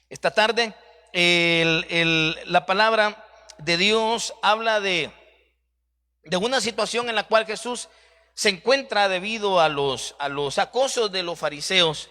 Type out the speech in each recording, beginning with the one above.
Esta tarde la palabra de Dios habla de una situación en la cual Jesús se encuentra debido a los acosos de los fariseos,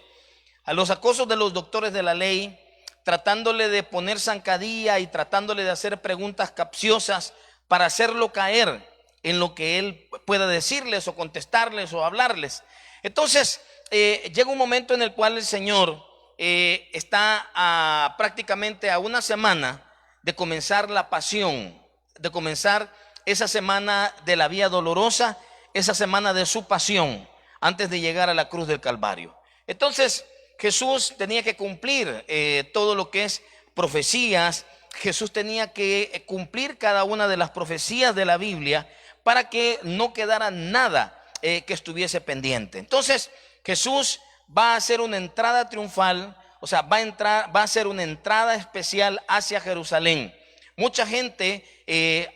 a los acosos de los doctores de la ley, tratándole de poner zancadilla y tratándole de hacer preguntas capciosas para hacerlo caer en lo que él pueda decirles o contestarles o hablarles. Entonces llega un momento en el cual el Señor está prácticamente a una semana de comenzar la pasión, de comenzar esa semana de la vía dolorosa, esa semana de su pasión antes de llegar a la cruz del Calvario. Entonces Jesús tenía que cumplir todo lo que es profecías. Jesús tenía que cumplir cada una de las profecías de la Biblia para que no quedara nada que estuviese pendiente. Entonces Jesús va a hacer una entrada triunfal, o sea, va a hacer una entrada especial hacia Jerusalén. Mucha gente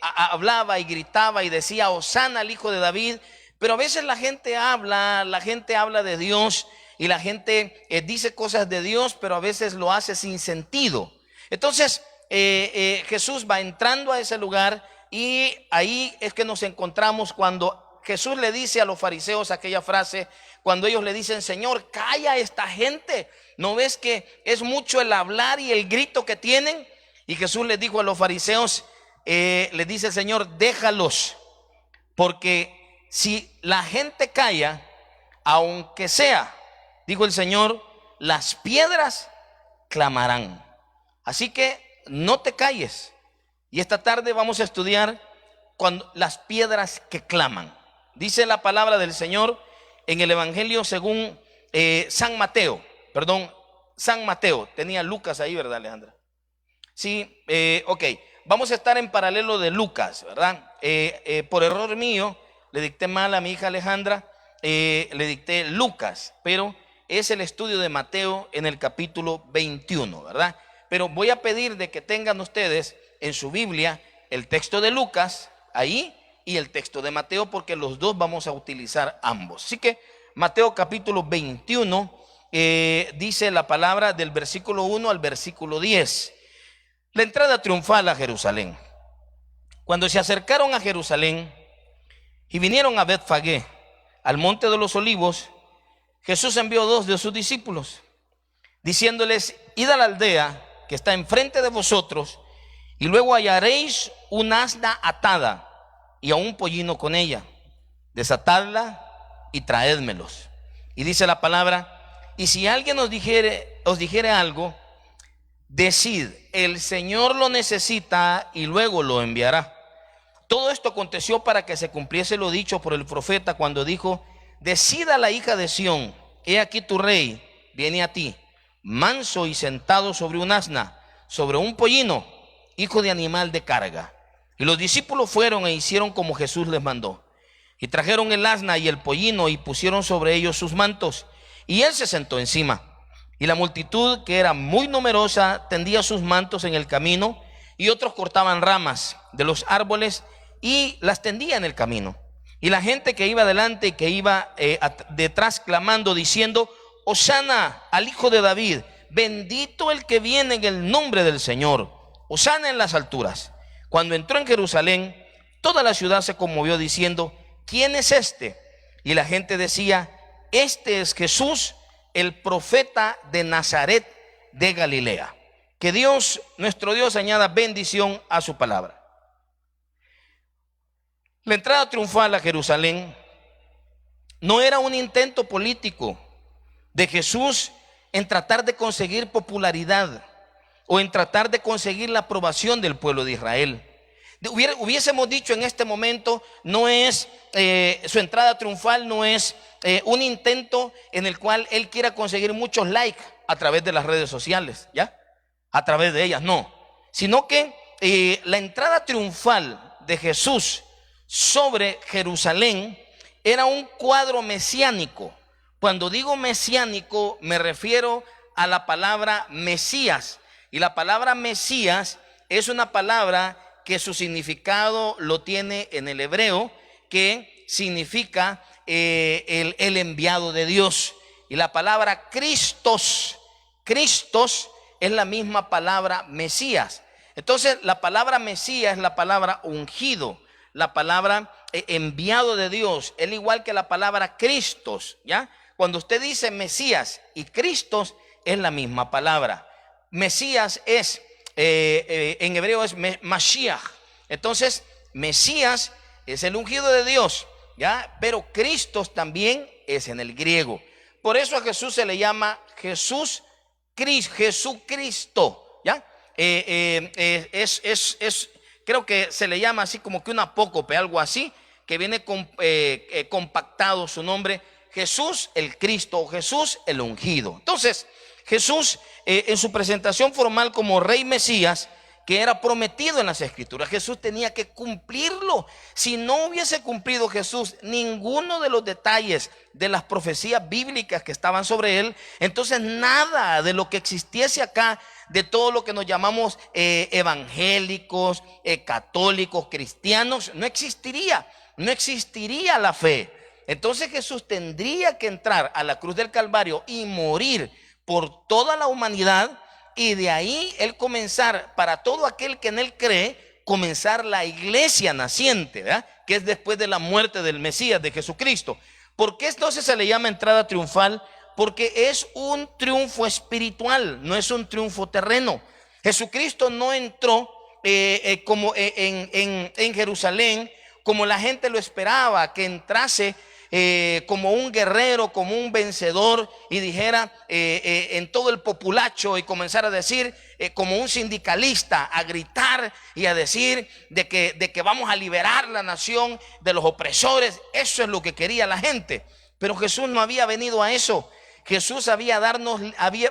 hablaba y gritaba y decía: Hosana al Hijo de David. Pero a veces la gente habla de Dios y la gente dice cosas de Dios, pero a veces lo hace sin sentido. Entonces Jesús va entrando a ese lugar y ahí es que nos encontramos cuando Jesús le dice a los fariseos aquella frase, cuando ellos le dicen: Señor, calla a esta gente, ¿no ves que es mucho el hablar y el grito que tienen? Y Jesús les dijo a los fariseos, les dice el Señor: déjalos, porque si la gente calla, aunque sea, dijo el Señor, las piedras clamarán. Así que no te calles. Y esta tarde vamos a estudiar las piedras que claman. Dice la palabra del Señor en el Evangelio según San Mateo. Tenía Lucas ahí, ¿verdad, Alejandra? Sí, ok. Vamos a estar en paralelo de Lucas, ¿verdad? Por error mío, le dicté mal a mi hija Alejandra, le dicté Lucas, pero es el estudio de Mateo en el capítulo 21, ¿verdad? Pero voy a pedir de que tengan ustedes en su Biblia el texto de Lucas ahí y el texto de Mateo, porque los dos vamos a utilizar ambos. Así que Mateo capítulo 21 dice la palabra del versículo 1 al versículo 10. La entrada triunfal a Jerusalén. Cuando se acercaron a Jerusalén y vinieron a Betfagé, al monte de los olivos, Jesús envió 2 de sus discípulos, diciéndoles: id a la aldea que está enfrente de vosotros, y luego hallaréis un asna atada y a un pollino con ella. Desatadla y traédmelos. Y dice la palabra: y si alguien os dijere algo, decid: el Señor lo necesita, y luego lo enviará. Todo esto aconteció para que se cumpliese lo dicho por el profeta cuando dijo: decida la hija de Sión, he aquí tu rey viene a ti, manso y sentado sobre un asna, sobre un pollino, hijo de animal de carga. Y los discípulos fueron e hicieron como Jesús les mandó. Y trajeron el asna y el pollino y pusieron sobre ellos sus mantos, y él se sentó encima. Y la multitud, que era muy numerosa, tendía sus mantos en el camino, y otros cortaban ramas de los árboles y las tendía en el camino. Y la gente que iba delante y que iba detrás clamando, diciendo: Hosana al Hijo de David, bendito el que viene en el nombre del Señor, Hosana en las alturas. Cuando entró en Jerusalén, toda la ciudad se conmovió diciendo: ¿quién es este? Y la gente decía: este es Jesús, el profeta de Nazaret de Galilea. Que Dios, nuestro Dios, añada bendición a su palabra. La entrada triunfal a Jerusalén no era un intento político de Jesús en tratar de conseguir popularidad o en tratar de conseguir la aprobación del pueblo de Israel. Hubiésemos dicho en este momento, no es su entrada triunfal, no es un intento en el cual él quiera conseguir muchos likes a través de las redes sociales, ¿ya? A través de ellas, no. Sino que la entrada triunfal de Jesús sobre Jerusalén era un cuadro mesiánico. Cuando digo mesiánico me refiero a la palabra Mesías. Y la palabra Mesías es una palabra que su significado lo tiene en el hebreo, que significa el enviado de Dios. Y la palabra Cristos es la misma palabra Mesías. Entonces, la palabra Mesías es la palabra ungido, la palabra enviado de Dios, es igual que la palabra Cristos, ¿ya? Cuando usted dice Mesías y Cristos, es la misma palabra. Mesías es, en hebreo es Mashiach. Entonces, Mesías es el ungido de Dios, ¿ya? Pero Cristos también es en el griego. Por eso a Jesús se le llama Jesucristo, ¿ya? Creo que se le llama así como que un apócope, algo así, que viene compactado su nombre, Jesús el Cristo, o Jesús el ungido. Entonces, Jesús en su presentación formal como Rey Mesías, que era prometido en las Escrituras, Jesús tenía que cumplirlo. Si no hubiese cumplido Jesús ninguno de los detalles de las profecías bíblicas que estaban sobre él, entonces nada de lo que existiese acá, de todo lo que nos llamamos evangélicos, católicos, cristianos, no existiría la fe. Entonces Jesús tendría que entrar a la cruz del Calvario y morir por toda la humanidad, y de ahí él comenzar, para todo aquel que en él cree, comenzar la iglesia naciente, ¿verdad? Que es después de la muerte del Mesías, de Jesucristo. ¿Por qué entonces se le llama entrada triunfal? Porque es un triunfo espiritual, no es un triunfo terreno. Jesucristo no entró como en Jerusalén, como la gente lo esperaba, que entrase como un guerrero, como un vencedor, y dijera en todo el populacho, y comenzara a decir como un sindicalista, a gritar y a decir de que vamos a liberar la nación de los opresores. Eso es lo que quería la gente. Pero Jesús no había venido a eso. Jesús había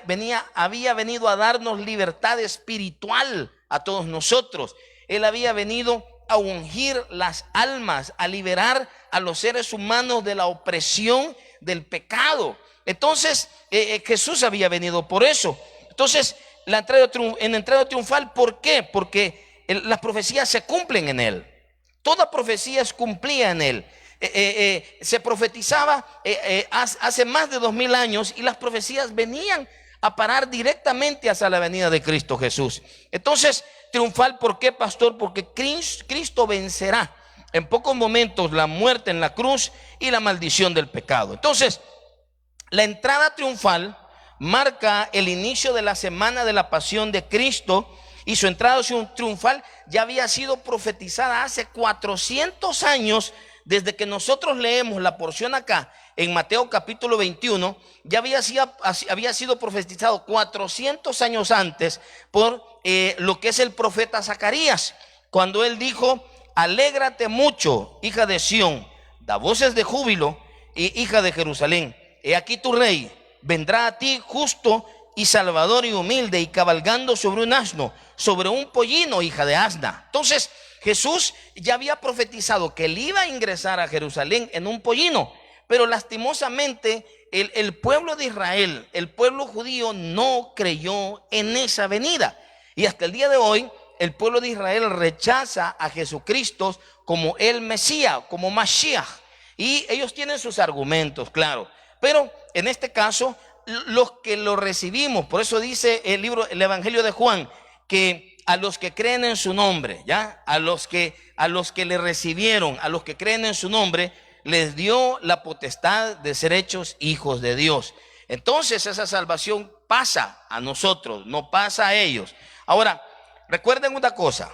venido a darnos libertad espiritual a todos nosotros. Él había venido a ungir las almas, a liberar a los seres humanos de la opresión del pecado. Entonces Jesús había venido por eso. Entonces en la entrada triunfal, ¿por qué? Porque las profecías se cumplen en él. Toda profecía es cumplida en él. Se profetizaba hace más de 2000 años, y las profecías venían a parar directamente hacia la venida de Cristo Jesús. Entonces, triunfal, ¿por qué, pastor? Porque Cristo vencerá en pocos momentos la muerte en la cruz y la maldición del pecado. Entonces, la entrada triunfal marca el inicio de la semana de la pasión de Cristo, y su entrada triunfal ya había sido profetizada hace 400 años. Desde que nosotros leemos la porción acá en Mateo capítulo 21, ya había sido profetizado 400 años antes por lo que es el profeta Zacarías, cuando él dijo: alégrate mucho, hija de Sión, da voces de júbilo, hija de Jerusalén. He aquí tu rey vendrá a ti justo y salvador y humilde, y cabalgando sobre un asno, sobre un pollino, hija de asna. Entonces Jesús ya había profetizado que él iba a ingresar a Jerusalén en un pollino, pero lastimosamente el pueblo de Israel, el pueblo judío, no creyó en esa venida, y hasta el día de hoy el pueblo de Israel rechaza a Jesucristo como el Mesías, como Mashiach, y ellos tienen sus argumentos, claro, pero en este caso los que lo recibimos, por eso dice el Evangelio de Juan, que a los que creen en su nombre, ¿ya? A los que le recibieron, a los que creen en su nombre, les dio la potestad de ser hechos hijos de Dios. Entonces esa salvación pasa a nosotros, no pasa a ellos. Ahora, recuerden una cosa: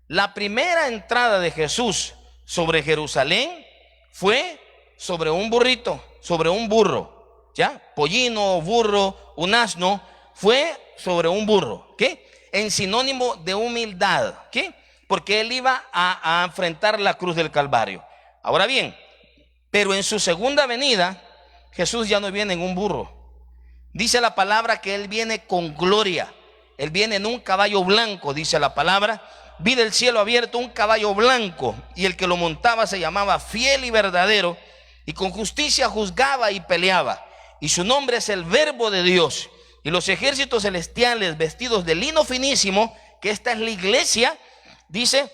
la primera entrada de Jesús sobre Jerusalén fue sobre un burrito, sobre un burro, ¿ya? Pollino, burro, un asno, fue sobre un burro, ¿qué? En sinónimo de humildad, ¿qué? Porque él iba a enfrentar la cruz del Calvario. Ahora bien, pero en su segunda venida, Jesús ya no viene en un burro. Dice la palabra que él viene con gloria. Él viene en un caballo blanco, dice la palabra. Vi del cielo abierto un caballo blanco, y el que lo montaba se llamaba Fiel y Verdadero, y con justicia juzgaba y peleaba. Y su nombre es el Verbo de Dios. Y los ejércitos celestiales, vestidos de lino finísimo, que esta es la iglesia, dice,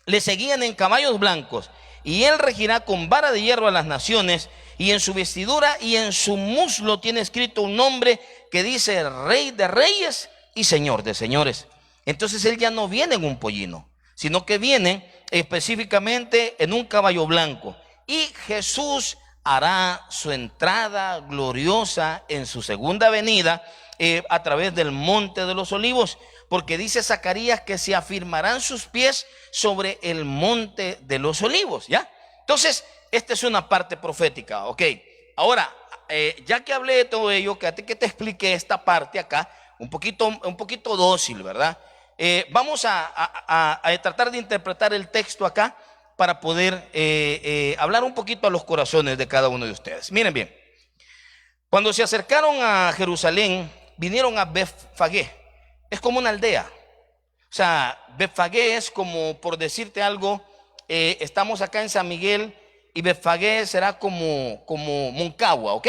le seguían en caballos blancos. Y él regirá con vara de hierro a las naciones, y en su vestidura y en su muslo tiene escrito un nombre que dice: Rey de Reyes y Señor de señores. Entonces Él ya no viene en un pollino, sino que viene específicamente en un caballo blanco. Y Jesús hará su entrada gloriosa en su segunda venida a través del monte de los olivos, porque dice Zacarías que se afirmarán sus pies sobre el monte de los olivos, ¿ya? Entonces, esta es una parte profética, ¿ok? Ahora, ya que hablé de todo ello, que te expliqué esta parte acá, un poquito dócil, ¿verdad? Vamos a tratar de interpretar el texto acá para poder hablar un poquito a los corazones de cada uno de ustedes. Miren bien, cuando se acercaron a Jerusalén, vinieron a Betfagé. Es como una aldea. O sea, Betfagé es como, por decirte algo, estamos acá en San Miguel y Betfagé será como Moncagua, ¿ok?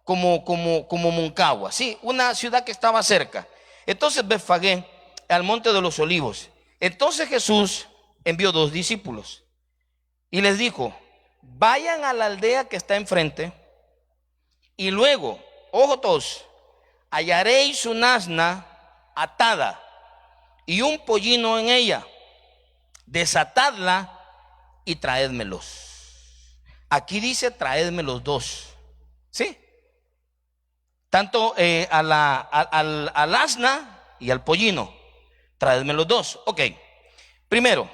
Como Moncagua, sí, una ciudad que estaba cerca. Entonces Betfagé, al monte de los olivos. Entonces Jesús envió 2 discípulos y les dijo: vayan a la aldea que está enfrente y luego, ojo todos, hallaréis un asna atada y un pollino en ella, desatadla y traédmelos. Aquí dice traédme los 2, ¿sí? Tanto al asna y al pollino, traédme los 2. Ok, primero,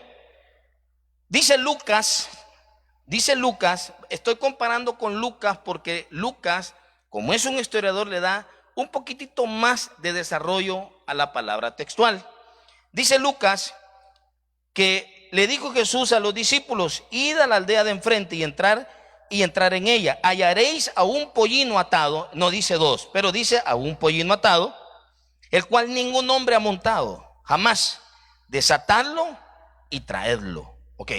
dice Lucas, estoy comparando con Lucas porque Lucas, como es un historiador, le da un poquitito más de desarrollo a la palabra textual. Dice Lucas que le dijo Jesús a los discípulos: id a la aldea de enfrente y entrar en ella. Hallaréis a un pollino atado, no dice 2, pero dice a un pollino atado, el cual ningún hombre ha montado jamás. Desatadlo y traedlo. Ok,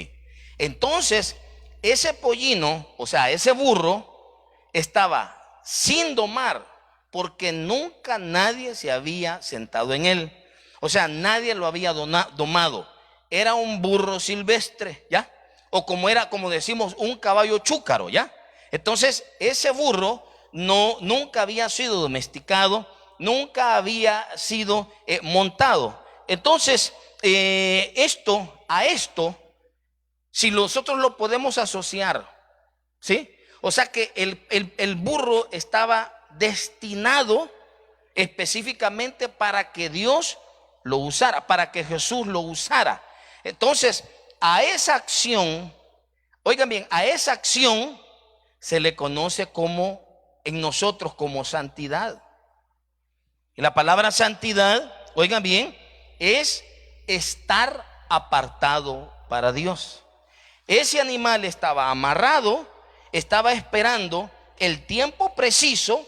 entonces ese pollino, o sea, ese burro, estaba sin domar, porque nunca nadie se había sentado en él. O sea, nadie lo había domado. Era un burro silvestre, ¿ya? O como decimos, un caballo chúcaro, ¿ya? Entonces, ese burro nunca había sido domesticado, nunca había sido montado. Entonces, a esto, si nosotros lo podemos asociar, ¿sí? O sea que el burro estaba destinado específicamente para que Dios lo usara, para que Jesús lo usara. Entonces, a esa acción, oigan bien, a esa acción se le conoce en nosotros como santidad. Y la palabra santidad, oigan bien, es estar apartado para Dios. Ese animal estaba amarrado, estaba esperando el tiempo preciso.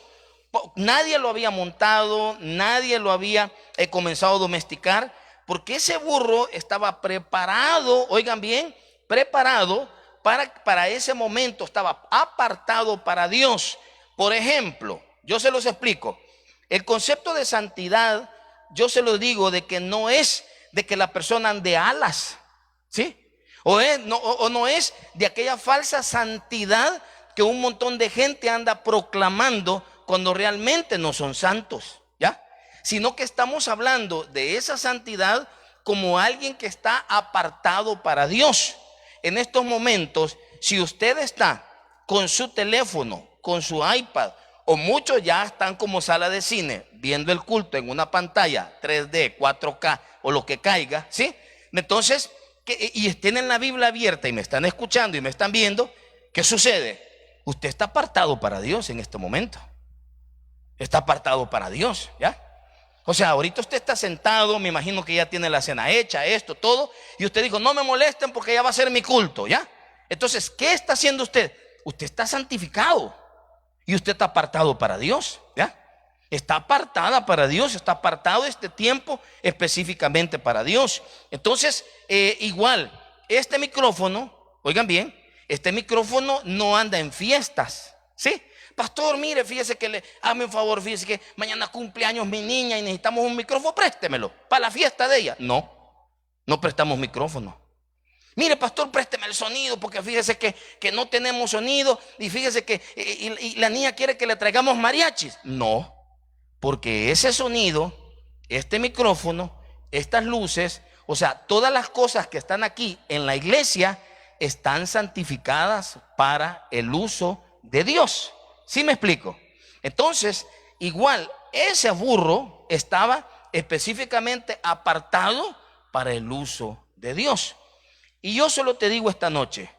Nadie lo había montado, nadie lo había comenzado a domesticar, porque ese burro estaba preparado, oigan bien, preparado para ese momento, estaba apartado para Dios. Por ejemplo, yo se los explico, el concepto de santidad, yo se los digo, de que no es de que la persona ande alas, ¿sí? No es de aquella falsa santidad que un montón de gente anda proclamando cuando realmente no son santos, ¿ya? Sino que estamos hablando de esa santidad como alguien que está apartado para Dios. En estos momentos, si usted está con su teléfono, con su iPad, o muchos ya están como sala de cine, viendo el culto en una pantalla 3D, 4K o lo que caiga, ¿sí? Entonces, y tienen la Biblia abierta y me están escuchando y me están viendo, ¿qué sucede? Usted está apartado para Dios en este momento. Está apartado para Dios, ¿ya? O sea, ahorita usted está sentado, me imagino que ya tiene la cena hecha, esto, todo, y usted dijo: no me molesten porque ya va a ser mi culto, ¿ya? Entonces, ¿qué está haciendo usted? Usted está santificado y usted está apartado para Dios, ¿ya? Está apartada para Dios, está apartado este tiempo específicamente para Dios. Entonces, igual, este micrófono, oigan bien, este micrófono no anda en fiestas, ¿sí? Pastor, mire, fíjese que hazme un favor, fíjese que mañana cumpleaños mi niña y necesitamos un micrófono, préstemelo para la fiesta de ella. No prestamos micrófono. Mire, pastor, présteme el sonido porque fíjese que no tenemos sonido y fíjese que y la niña quiere que le traigamos mariachis. No, porque ese sonido este micrófono, estas luces, o sea, todas las cosas que están aquí en la iglesia están santificadas para el uso de Dios. ¿Sí me explico? Entonces, igual, ese burro estaba específicamente apartado para el uso de Dios. Y yo solo te digo esta noche,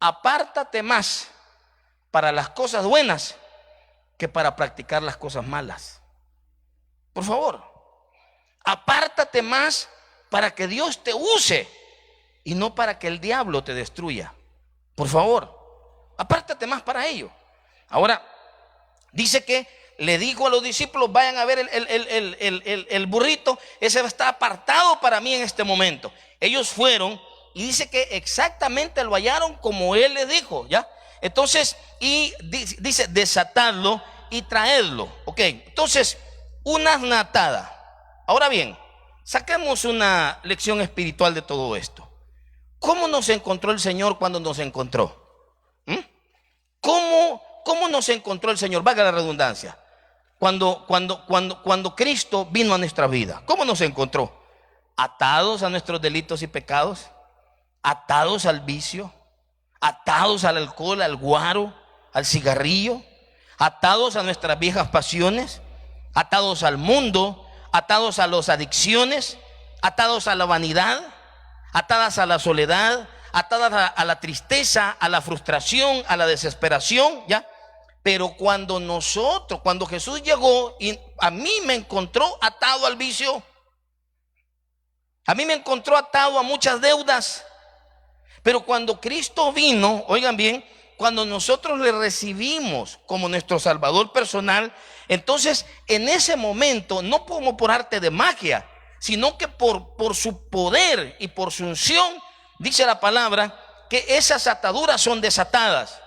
apártate más para las cosas buenas que para practicar las cosas malas. Por favor, apártate más para que Dios te use y no para que el diablo te destruya. Por favor, apártate más para ello. Ahora, dice que le dijo a los discípulos, vayan a ver el burrito, ese está apartado para mí en este momento. Ellos fueron y dice que exactamente lo hallaron como él les dijo, ¿ya? Entonces, y dice, desatadlo y traedlo. Ok, entonces, una natada. Ahora bien, saquemos una lección espiritual de todo esto. ¿Cómo nos encontró el Señor cuando nos encontró? ¿Cómo nos encontró el Señor? Valga la redundancia. Cuando Cristo vino a nuestra vida, ¿cómo nos encontró? Atados a nuestros delitos y pecados, atados al vicio, atados al alcohol, al guaro, al cigarrillo, atados a nuestras viejas pasiones, atados al mundo, atados a las adicciones, atados a la vanidad, atadas a la soledad, atadas a la tristeza, a la frustración, a la desesperación, ¿ya? Pero cuando Jesús llegó y a mí me encontró atado al vicio, a mí me encontró atado a muchas deudas. Pero cuando Cristo vino, oigan bien, cuando nosotros le recibimos como nuestro Salvador personal, entonces en ese momento, no como por arte de magia, sino que por su poder y por su unción, dice la palabra, que esas ataduras son desatadas.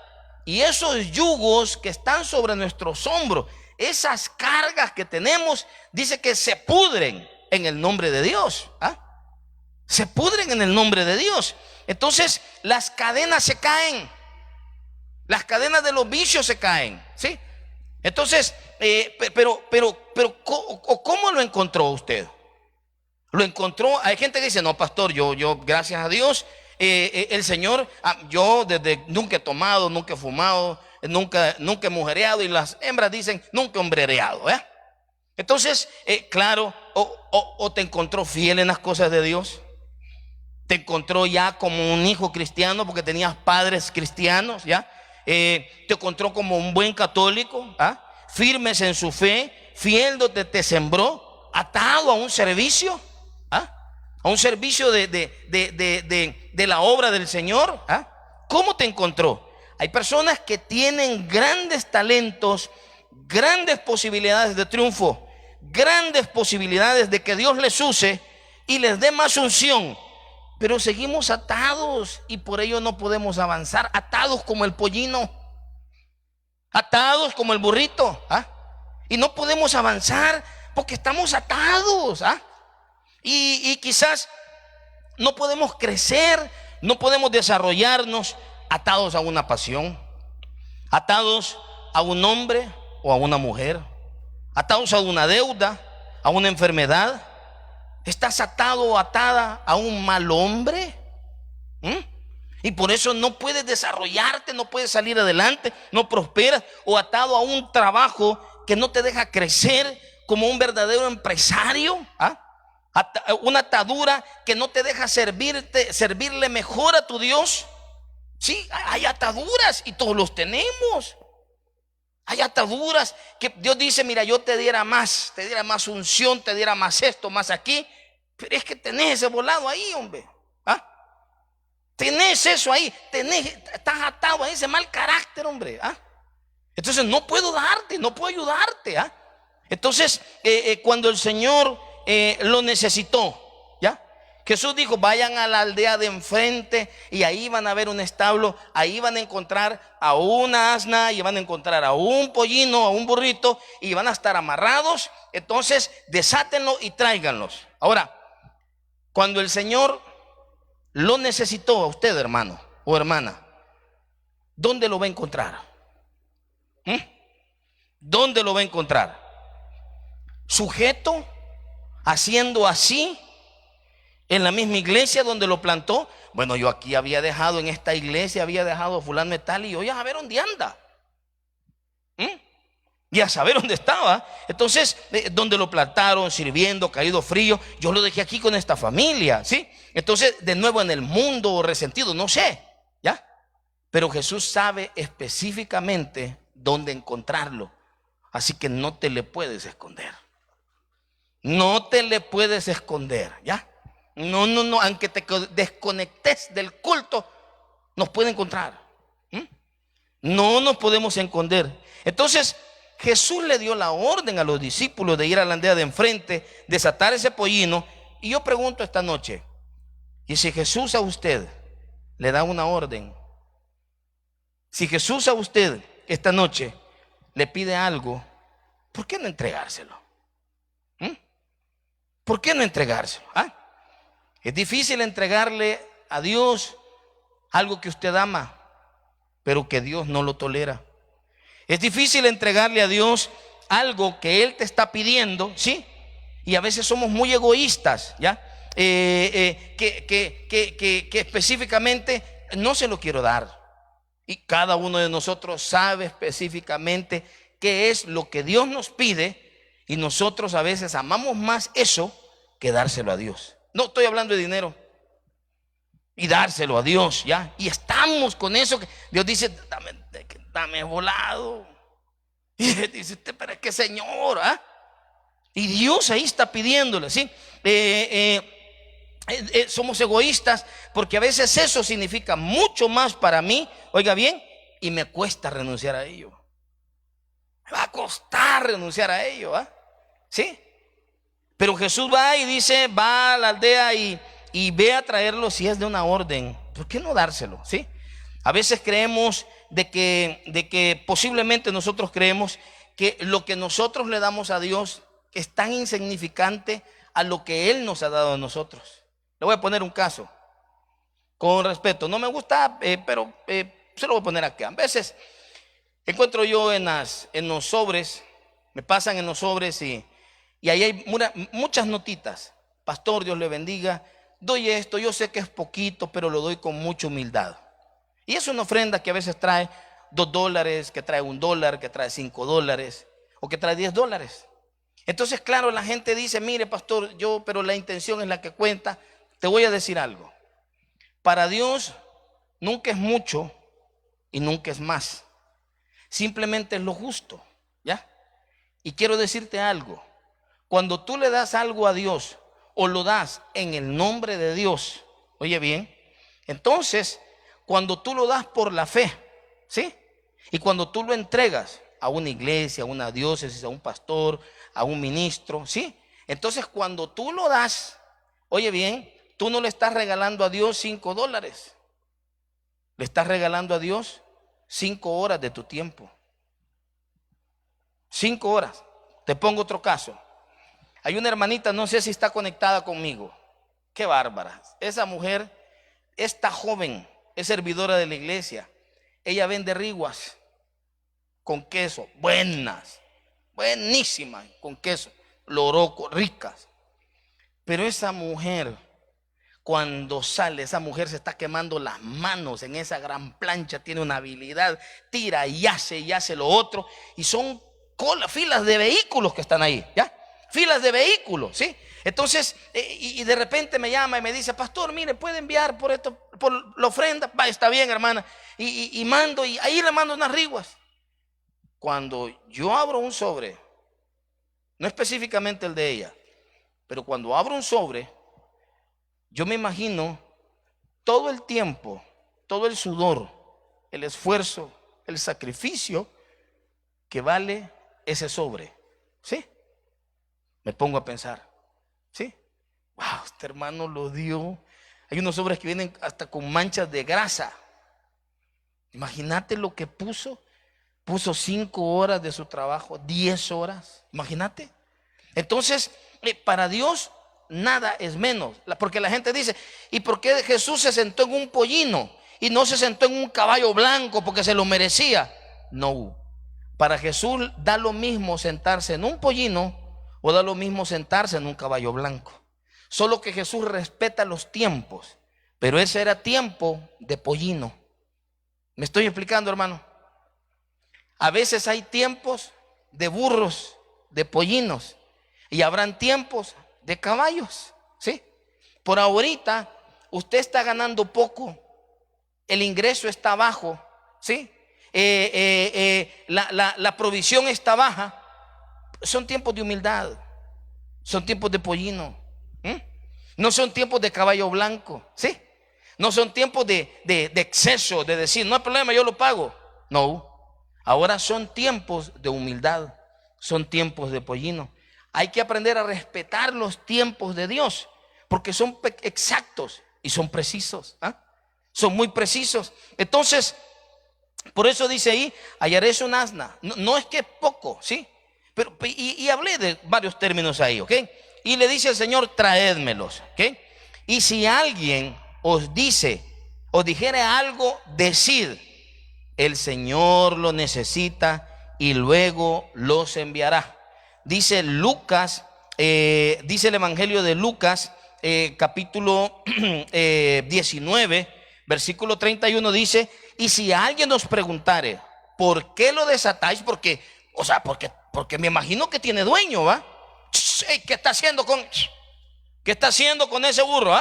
Y esos yugos que están sobre nuestros hombros, esas cargas que tenemos, dice que se pudren en el nombre de Dios. Se pudren en el nombre de Dios. Entonces las cadenas se caen. Las cadenas de los vicios se caen, ¿sí? Entonces, pero ¿cómo lo encontró usted? Lo encontró, hay gente que dice, no, pastor, yo gracias a Dios, el Señor, yo desde nunca he tomado, nunca he fumado, nunca he mujereado, y las hembras dicen, nunca he hombrereado, Entonces, claro, o te encontró fiel en las cosas de Dios, te encontró ya como un hijo cristiano porque tenías padres cristianos, ¿ya? Te encontró como un buen católico, firmes en su fe, fiel donde te sembró, atado a un servicio, a un servicio de la obra del Señor. ¿Cómo te encontró? Hay personas que tienen grandes talentos, grandes posibilidades de triunfo, grandes posibilidades de que Dios les use y les dé más unción, pero seguimos atados y por ello no podemos avanzar, atados como el pollino, atados como el burrito, y no podemos avanzar porque estamos atados, y quizás no podemos crecer, no podemos desarrollarnos, atados a una pasión, atados a un hombre o a una mujer, atados a una deuda, a una enfermedad. Estás atado o atada a un mal hombre, y por eso no puedes desarrollarte, no puedes salir adelante, no prosperas, o atado a un trabajo que no te deja crecer como un verdadero empresario, una atadura que no te deja servirle mejor a tu Dios. Sí, hay ataduras y todos los tenemos. Hay ataduras que Dios dice, mira, yo te diera más unción, te diera más esto, más aquí, pero es que tenés ese volado ahí, hombre. Tenés eso ahí, estás atado a ese mal carácter, hombre. Entonces no puedo darte, no puedo ayudarte. Entonces cuando el Señor lo necesitó, ¿ya? Jesús dijo, vayan a la aldea de enfrente y ahí van a ver un establo, ahí van a encontrar a una asna y van a encontrar a un pollino, a un burrito, y van a estar amarrados. Entonces desátenlo y tráiganlos. Ahora, cuando el Señor lo necesitó a usted, hermano o hermana, ¿dónde lo va a encontrar? ¿Dónde lo va a encontrar? ¿Sujeto haciendo así en la misma iglesia donde lo plantó. Bueno, yo aquí había dejado, en esta iglesia había dejado a fulano de tal, y hoy a ver dónde anda. Y a saber dónde estaba. Entonces, donde lo plantaron, sirviendo, caído frío, yo lo dejé aquí con esta familia, ¿sí? Entonces, de nuevo en el mundo, resentido, no sé, ¿ya? Pero Jesús sabe específicamente dónde encontrarlo. Así que no te le puedes esconder. No te le puedes esconder, ¿ya? No, aunque te desconectes del culto, nos puede encontrar. No nos podemos esconder. Entonces, Jesús le dio la orden a los discípulos de ir a la aldea de enfrente, desatar ese pollino. Y yo pregunto esta noche, ¿y si Jesús a usted le da una orden? Si Jesús a usted esta noche le pide algo, ¿por qué no entregárselo? ¿Por qué no entregárselo? Es difícil entregarle a Dios algo que usted ama, pero que Dios no lo tolera. Es difícil entregarle a Dios algo que Él te está pidiendo, ¿sí? Y a veces somos muy egoístas, ¿ya? Que específicamente no se lo quiero dar. Y cada uno de nosotros sabe específicamente qué es lo que Dios nos pide, y nosotros a veces amamos más eso que dárselo a Dios. No estoy hablando de dinero. Y dárselo a Dios, ¿ya? Y estamos con eso que Dios dice, dame volado. Y dice usted, pero es que Señor, y Dios ahí está pidiéndole, ¿sí? Somos egoístas porque a veces eso significa mucho más para mí, oiga bien, y me cuesta renunciar a ello. Me va a costar renunciar a ello, ¿sí? Pero Jesús va y dice, va a la aldea y ve a traerlo si es de una orden. ¿Por qué no dárselo? ¿Sí? A veces creemos de que posiblemente nosotros creemos que lo que nosotros le damos a Dios es tan insignificante a lo que Él nos ha dado a nosotros. Le voy a poner un caso, con respeto. No me gusta, pero se lo voy a poner acá. A veces encuentro yo en los sobres, me pasan en los sobres y ahí hay muchas notitas. Pastor, Dios le bendiga. Doy esto, yo sé que es poquito, pero lo doy con mucha humildad. Y es una ofrenda que a veces trae $2, que trae $1, que trae $5, o que trae $10. Entonces, claro, la gente dice, mire, pastor, pero la intención es la que cuenta. Te voy a decir algo. Para Dios nunca es mucho y nunca es más. Simplemente es lo justo, ¿ya? Y quiero decirte algo. Cuando tú le das algo a Dios o lo das en el nombre de Dios, oye bien, entonces cuando tú lo das por la fe, ¿sí? Y cuando tú lo entregas a una iglesia, a una diócesis, a un pastor, a un ministro, ¿sí? Entonces cuando tú lo das, oye bien, tú no le estás regalando a Dios $5, le estás regalando a Dios 5 horas de tu tiempo. 5 horas. Te pongo otro caso. Hay una hermanita, no sé si está conectada conmigo. Qué bárbara. Esa mujer, esta joven, es servidora de la iglesia. Ella vende riguas con queso, buenas, buenísimas, con queso, loroco, ricas. Pero esa mujer, cuando sale, esa mujer se está quemando las manos en esa gran plancha, tiene una habilidad, tira y hace lo otro, y son filas de vehículos que están ahí, ¿ya? Filas de vehículos, ¿sí? Entonces, y de repente me llama y me dice, pastor, mire, puede enviar por esto, por la ofrenda. Va, está bien, hermana. Y mando, y ahí le mando unas riguas. Cuando yo abro un sobre, no específicamente el de ella, pero cuando abro un sobre, yo me imagino todo el tiempo, todo el sudor, el esfuerzo, el sacrificio que vale ese sobre, ¿sí? Me pongo a pensar, ¿sí? Wow, este hermano lo dio. Hay unos sobres que vienen hasta con manchas de grasa. Imagínate lo que puso. Puso 5 horas de su trabajo, 10 horas. Imagínate. Entonces, para Dios nada es menos. Porque la gente dice, ¿y por qué Jesús se sentó en un pollino y no se sentó en un caballo blanco porque se lo merecía? No. Para Jesús da lo mismo sentarse en un pollino o da lo mismo sentarse en un caballo blanco. Solo que Jesús respeta los tiempos, pero ese era tiempo de pollino. ¿Me estoy explicando, hermano? A veces hay tiempos de burros, de pollinos, y habrán tiempos de caballos, ¿sí? Por ahorita usted está ganando poco, el ingreso está bajo, ¿sí? La provisión está baja. Son tiempos de humildad, son tiempos de pollino, no son tiempos de caballo blanco, ¿sí? No son tiempos de exceso, de decir, no hay problema, yo lo pago. No, ahora son tiempos de humildad, son tiempos de pollino. Hay que aprender a respetar los tiempos de Dios, porque son exactos y son precisos, son muy precisos. Entonces, por eso dice ahí, hallaréis un asna. No es que es poco, ¿sí? Pero, y hablé de varios términos ahí, ¿ok? Y le dice el Señor, traédmelos, ¿ok? Y si alguien os dice, os dijere algo, decid, el Señor lo necesita y luego los enviará. Dice Lucas, dice el Evangelio de Lucas, capítulo 19, versículo 31, dice, y si alguien nos preguntare, ¿por qué lo desatáis? Porque me imagino que tiene dueño, ¿va? ¿Qué está haciendo con ese burro,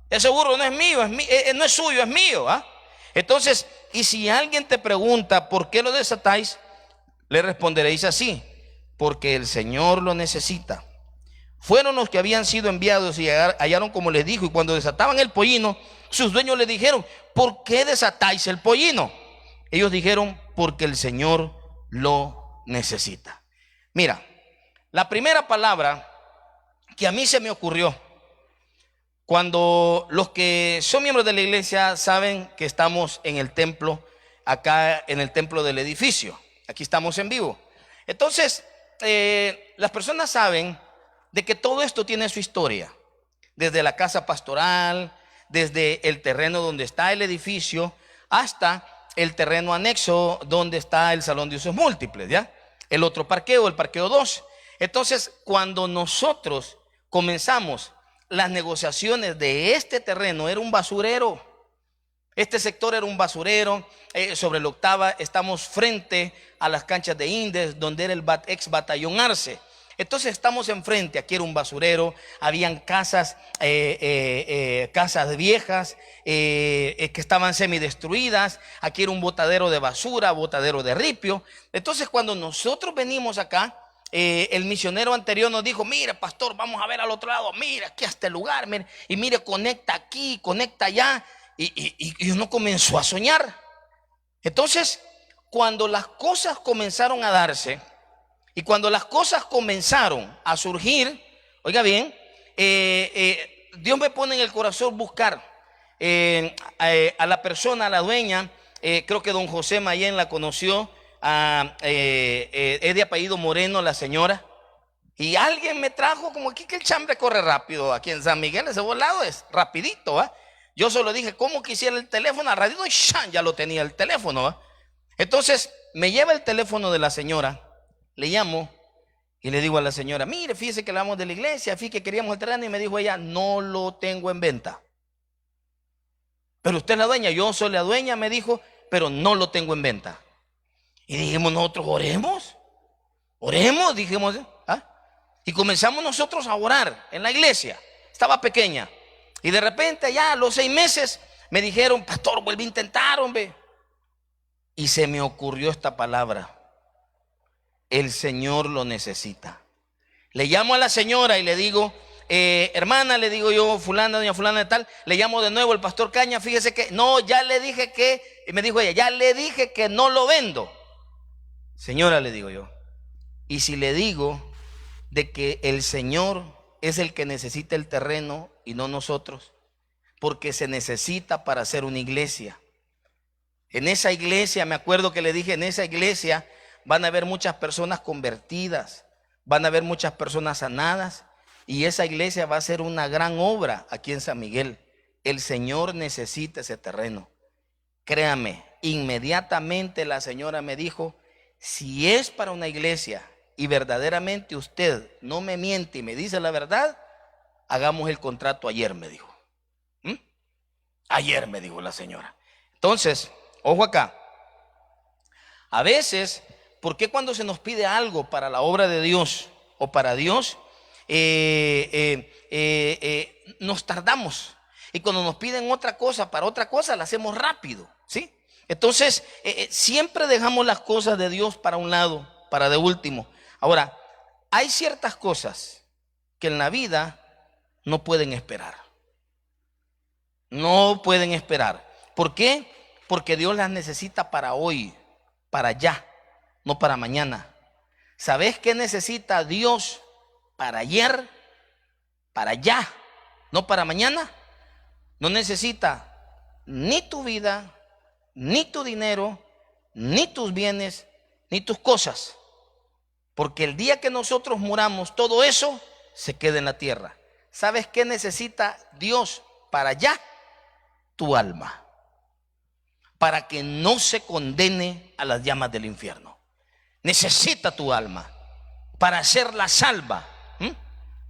Ese burro no es mío, no es suyo, es mío, Entonces, y si alguien te pregunta, ¿por qué lo desatáis? Le responderéis así, porque el Señor lo necesita. Fueron los que habían sido enviados y hallaron como les dijo, y cuando desataban el pollino, sus dueños le dijeron, ¿por qué desatáis el pollino? Ellos dijeron, porque el Señor lo necesita. Mira, la primera palabra que a mí se me ocurrió, cuando los que son miembros de la iglesia saben que estamos en el templo, acá en el templo del edificio, aquí estamos en vivo. Entonces, las personas saben de que todo esto tiene su historia, desde la casa pastoral, desde el terreno donde está el edificio, hasta el terreno anexo donde está el salón de usos múltiples, ¿ya? El otro parqueo, el parqueo 2. Entonces, cuando nosotros comenzamos las negociaciones de este terreno, era un basurero. Este sector era un basurero. Sobre la octava estamos frente a las canchas de Indes, donde era el ex batallón Arce. Entonces estamos enfrente, aquí era un basurero, habían casas viejas que estaban semidestruidas, aquí era un botadero de basura, botadero de ripio. Entonces cuando nosotros venimos acá, el misionero anterior nos dijo, mire pastor, vamos a ver al otro lado, mire aquí a este lugar, mire, y mire, conecta aquí, conecta allá, y uno comenzó a soñar. Entonces, cuando las cosas comenzaron a darse, y cuando las cosas comenzaron a surgir, oiga bien, Dios me pone en el corazón buscar a la persona, a la dueña, creo que don José Mayén la conoció, es de apellido Moreno la señora, y alguien me trajo, como aquí que el chambre corre rápido, aquí en San Miguel, ese volado es rapidito, Yo solo dije, ¿cómo quisiera el teléfono? Al ratito ya lo tenía el teléfono, Entonces me lleva el teléfono de la señora, le llamo y le digo a la señora, mire, fíjese que hablamos de la iglesia, fíjese que queríamos el terreno, y me dijo ella, no lo tengo en venta. Pero usted es la dueña, yo soy la dueña, me dijo, pero no lo tengo en venta. Y dijimos nosotros, oremos, dijimos, y comenzamos nosotros a orar en la iglesia, estaba pequeña, y de repente ya a los 6 meses me dijeron, pastor, vuelve a intentar, hombre. Y se me ocurrió esta palabra, el Señor lo necesita. Le llamo a la señora y le digo, hermana, le digo yo, fulana, doña fulana de tal, le llamo de nuevo el pastor Caña, fíjese que, no, ya le dije que, me dijo ella, ya le dije que no lo vendo. Señora, le digo yo, y si le digo de que el Señor es el que necesita el terreno y no nosotros, porque se necesita para hacer una iglesia. En esa iglesia, me acuerdo que le dije, en esa iglesia van a haber muchas personas convertidas, van a haber muchas personas sanadas, y esa iglesia va a ser una gran obra aquí en San Miguel. El Señor necesita ese terreno. Créame, inmediatamente la señora me dijo, si es para una iglesia y verdaderamente usted no me miente y me dice la verdad, hagamos el contrato ayer, me dijo. Ayer, me dijo la señora. Entonces, ojo acá. A veces, ¿por qué cuando se nos pide algo para la obra de Dios o para Dios, nos tardamos? Y cuando nos piden otra cosa, para otra cosa, la hacemos rápido, ¿sí? Entonces, siempre dejamos las cosas de Dios para un lado, para de último. Ahora, hay ciertas cosas que en la vida no pueden esperar. No pueden esperar. ¿Por qué? Porque Dios las necesita para hoy, para allá, no para mañana. ¿Sabes qué necesita Dios para ayer, para allá, no para mañana? No necesita ni tu vida, ni tu dinero, ni tus bienes, ni tus cosas. Porque el día que nosotros muramos, todo eso se queda en la tierra. ¿Sabes qué necesita Dios para allá? Tu alma, para que no se condene a las llamas del infierno. Necesita tu alma para hacerla salva.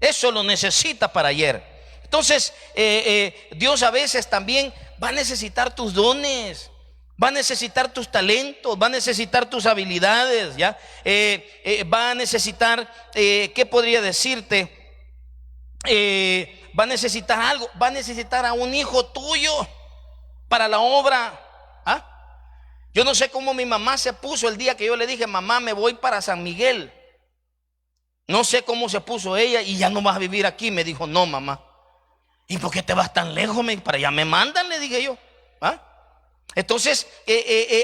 Eso lo necesita para ayer. Entonces, Dios a veces también va a necesitar tus dones, va a necesitar tus talentos, va a necesitar tus habilidades, ¿ya? Va a necesitar, ¿qué podría decirte? Va a necesitar algo, va a necesitar a un hijo tuyo para la obra. Yo no sé cómo mi mamá se puso el día que yo le dije: mamá, me voy para San Miguel. No sé cómo se puso ella. Y ya no vas a vivir aquí. Me dijo: no, mamá. ¿Y por qué te vas tan lejos? Para allá me mandan, le dije yo. Entonces,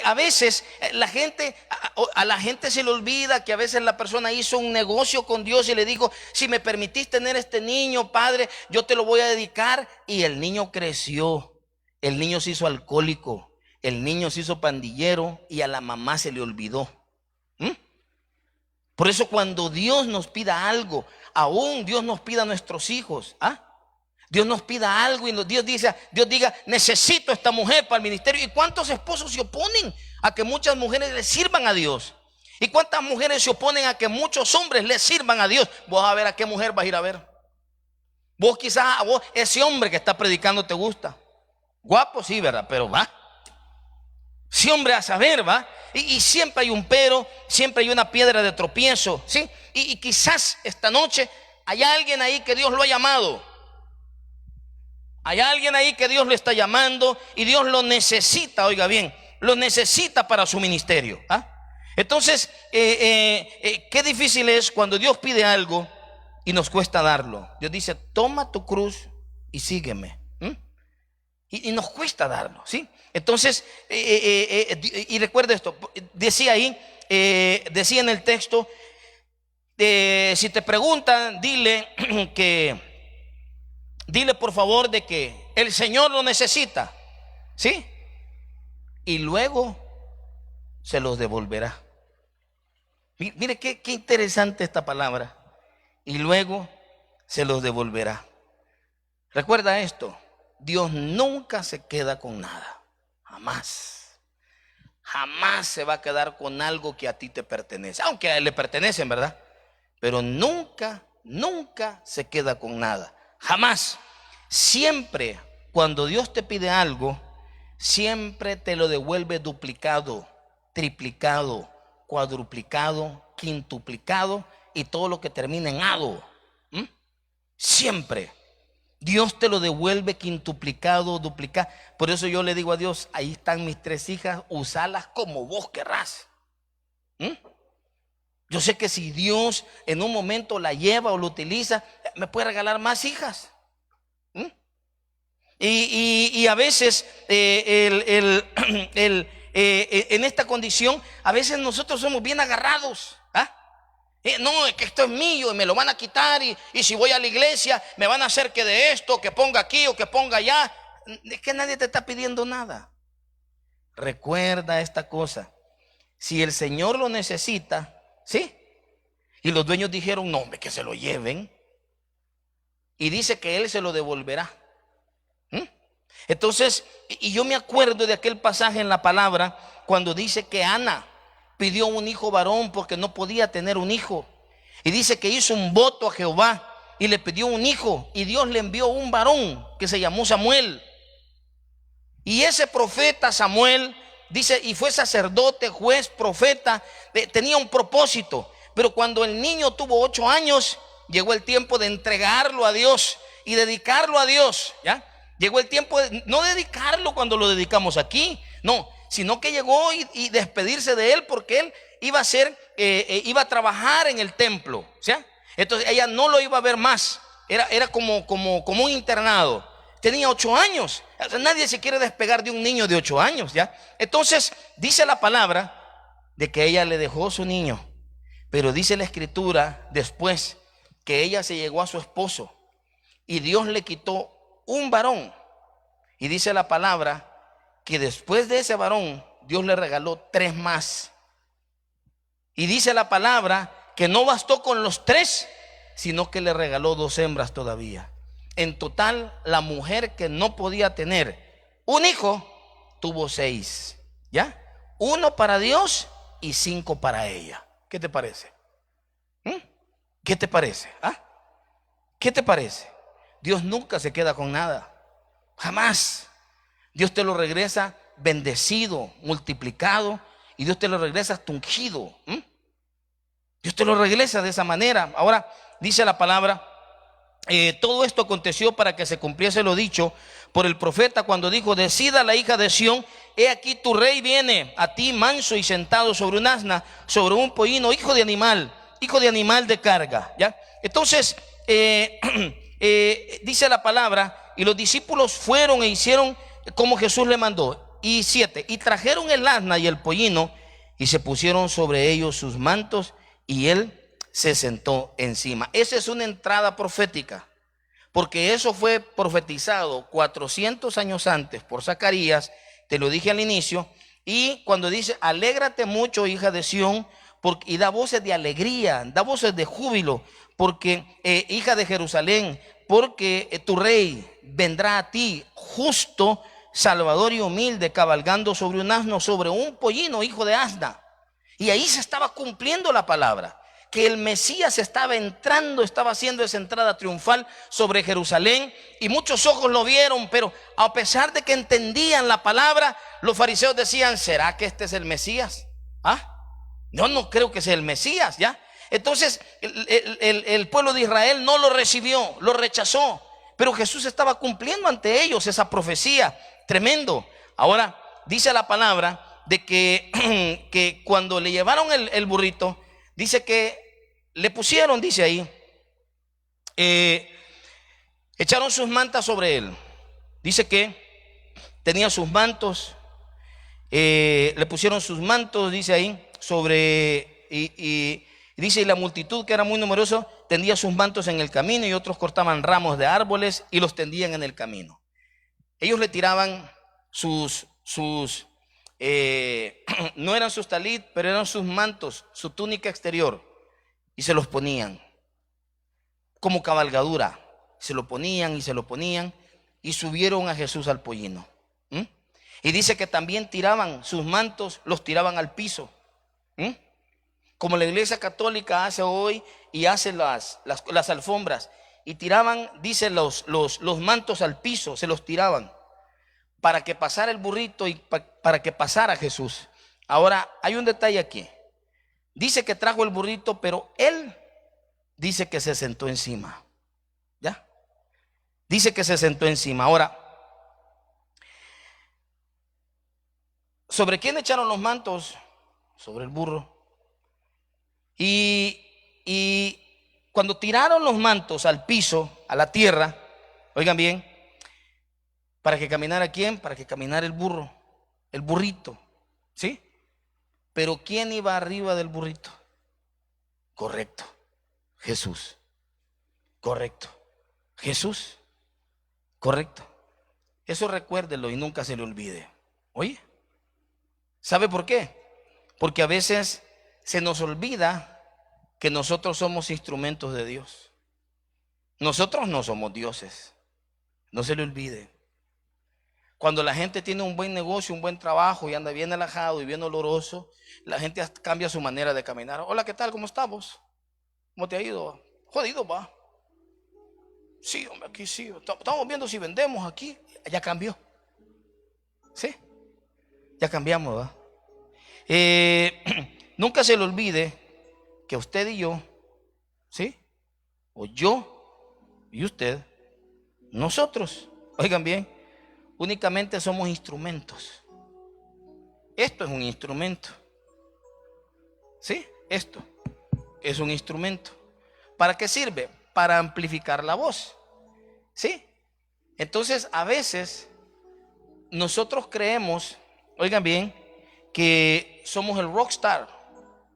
a veces a la gente se le olvida que a veces la persona hizo un negocio con Dios y le dijo: si me permitís tener este niño, padre, yo te lo voy a dedicar. Y el niño creció, el niño se hizo alcohólico, el niño se hizo pandillero y a la mamá se le olvidó. Por eso cuando Dios nos pida algo, aún Dios nos pida a nuestros hijos, Dios nos pida algo y Dios diga: necesito esta mujer para el ministerio. ¿Y cuántos esposos se oponen a que muchas mujeres le sirvan a Dios? ¿Y cuántas mujeres se oponen a que muchos hombres le sirvan a Dios? Vos a ver a qué mujer vas a ir a ver. Vos quizás a vos ese hombre que está predicando te gusta. Guapo sí, ¿verdad? Pero va. Sí, hombre, a saber, va. Y siempre hay un pero, siempre hay una piedra de tropiezo, ¿sí? Y quizás esta noche hay alguien ahí que Dios lo ha llamado. Hay alguien ahí que Dios lo está llamando y Dios lo necesita, oiga bien, lo necesita para su ministerio. Entonces, qué difícil es cuando Dios pide algo y nos cuesta darlo. Dios dice: toma tu cruz y sígueme. Y nos cuesta darlo, ¿sí? Entonces, y recuerda esto, decía ahí, decía en el texto, si te preguntan, dile por favor de que el Señor lo necesita, ¿sí? Y luego se los devolverá. Mire qué interesante esta palabra. Y luego se los devolverá. Recuerda esto: Dios nunca se queda con nada. Jamás. Jamás se va a quedar con algo que a ti te pertenece. Aunque a él le pertenecen, ¿verdad? Pero nunca, nunca se queda con nada. Jamás. Siempre cuando Dios te pide algo, siempre te lo devuelve duplicado, triplicado, cuadruplicado, quintuplicado y todo lo que termina en ado. Siempre Dios te lo devuelve quintuplicado, duplicado. Por eso yo le digo a Dios: ahí están mis 3 hijas, usalas como vos querrás. Yo sé que si Dios en un momento la lleva o lo utiliza, me puede regalar más hijas. Y a veces en esta condición, a veces nosotros somos bien agarrados. No, es que esto es mío y me lo van a quitar, y si voy a la iglesia me van a hacer que de esto, que ponga aquí o que ponga allá. Es que nadie te está pidiendo nada. Recuerda esta cosa: si el Señor lo necesita, ¿sí? Y los dueños dijeron: no, hombre, que se lo lleven. Y dice que Él se lo devolverá. Entonces, y yo me acuerdo de aquel pasaje en la palabra cuando dice que Ana pidió un hijo varón porque no podía tener un hijo. Y dice que hizo un voto a Jehová y le pidió un hijo, y Dios le envió un varón que se llamó Samuel. Y ese profeta Samuel, dice, y fue sacerdote, juez, profeta, tenía un propósito. Pero cuando el niño tuvo 8 años, llegó el tiempo de entregarlo a Dios y dedicarlo a Dios, ¿ya? Llegó el tiempo de no dedicarlo cuando lo dedicamos aquí, no, sino que llegó y despedirse de él, porque él iba a ser, iba a trabajar en el templo, ¿ya? Entonces ella no lo iba a ver más, era como un internado. Tenía 8 años. O sea, nadie se quiere despegar de un niño de 8 años, ¿ya? Entonces dice la palabra de que ella le dejó su niño, pero dice la escritura después que ella se llegó a su esposo y Dios le quitó un varón. Y dice la palabra que después de ese varón Dios le regaló 3 más. Y dice la palabra que no bastó con los 3, sino que le regaló 2 hembras todavía. En total, la mujer que no podía tener un hijo tuvo 6, ¿ya? 1 para Dios y 5 para ella. ¿Qué te parece? ¿Qué te parece? ¿Ah? ¿Qué te parece? Dios nunca se queda con nada, jamás. Dios te lo regresa bendecido, multiplicado, y Dios te lo regresa hasta ungido. Dios te lo regresa de esa manera. Ahora dice la palabra, todo esto aconteció para que se cumpliese lo dicho por el profeta cuando dijo: decida la hija de Sión, he aquí tu rey viene a ti manso y sentado sobre un asna, sobre un pollino, hijo de animal de carga, ¿ya? Entonces dice la palabra, y los discípulos fueron e hicieron como Jesús le mandó. Y 7, y trajeron el asna y el pollino y se pusieron sobre ellos sus mantos, y él se sentó encima. Esa es una entrada profética, porque eso fue profetizado 400 años antes por Zacarías. Te lo dije al inicio. Y cuando dice: alégrate mucho, hija de Sión, y da voces de alegría, da voces de júbilo, porque hija de Jerusalén, porque tu rey vendrá a ti, justo, salvador y humilde, cabalgando sobre un asno, sobre un pollino, hijo de asna. Y ahí se estaba cumpliendo la palabra, que el Mesías estaba entrando, estaba haciendo esa entrada triunfal sobre Jerusalén, y muchos ojos lo vieron. Pero a pesar de que entendían la palabra, los fariseos decían: ¿será que este es el Mesías? Yo no creo que sea el Mesías, ¿ya? Entonces el pueblo de Israel no lo recibió, lo rechazó, pero Jesús estaba cumpliendo ante ellos esa profecía. Tremendo. Ahora dice la palabra de que cuando le llevaron el burrito, dice que le pusieron, dice ahí, echaron sus mantas sobre él. Dice que tenía sus mantos, le pusieron sus mantos, dice ahí, sobre, y dice: y la multitud, que era muy numerosa, tendía sus mantos en el camino, y otros cortaban ramos de árboles y los tendían en el camino. Ellos le tiraban no eran sus talit, pero eran sus mantos, su túnica exterior, y se los ponían como cabalgadura. Se lo ponían y se lo ponían, y subieron a Jesús al pollino. Y dice que también tiraban sus mantos, los tiraban al piso, como la iglesia católica hace hoy, y hace las alfombras, y tiraban, dice, los mantos al piso, se los tiraban para que pasara el burrito y para que pasara Jesús. Ahora hay un detalle aquí. Dice que trajo el burrito, pero él dice que se sentó encima, ¿ya? Dice que se sentó encima. Ahora, ¿sobre quién echaron los mantos? Sobre el burro. Y cuando tiraron los mantos al piso, a la tierra, oigan bien, ¿para que caminara quién? Para que caminara el burro, el burrito, ¿sí? Pero ¿quién iba arriba del burrito? Correcto, Jesús. Correcto, Jesús. Correcto. Eso recuérdelo y nunca se le olvide. Oye, ¿sabe por qué? Porque a veces se nos olvida que nosotros somos instrumentos de Dios. Nosotros no somos dioses. No se le olvide. Cuando la gente tiene un buen negocio, un buen trabajo, y anda bien relajado y bien oloroso, la gente cambia su manera de caminar. Hola, ¿qué tal? ¿Cómo estamos? ¿Cómo te ha ido? Jodido, va. Sí, hombre, aquí sí. Estamos viendo si vendemos aquí. Ya cambió. ¿Sí? Ya cambiamos, ¿va? Nunca se le olvide que usted y yo, ¿sí? O yo y usted, nosotros, oigan bien, únicamente somos instrumentos. Esto es un instrumento. ¿Sí? Esto es un instrumento. ¿Para qué sirve? Para amplificar la voz. ¿Sí? Entonces, a veces nosotros creemos, oigan bien, que somos el rockstar,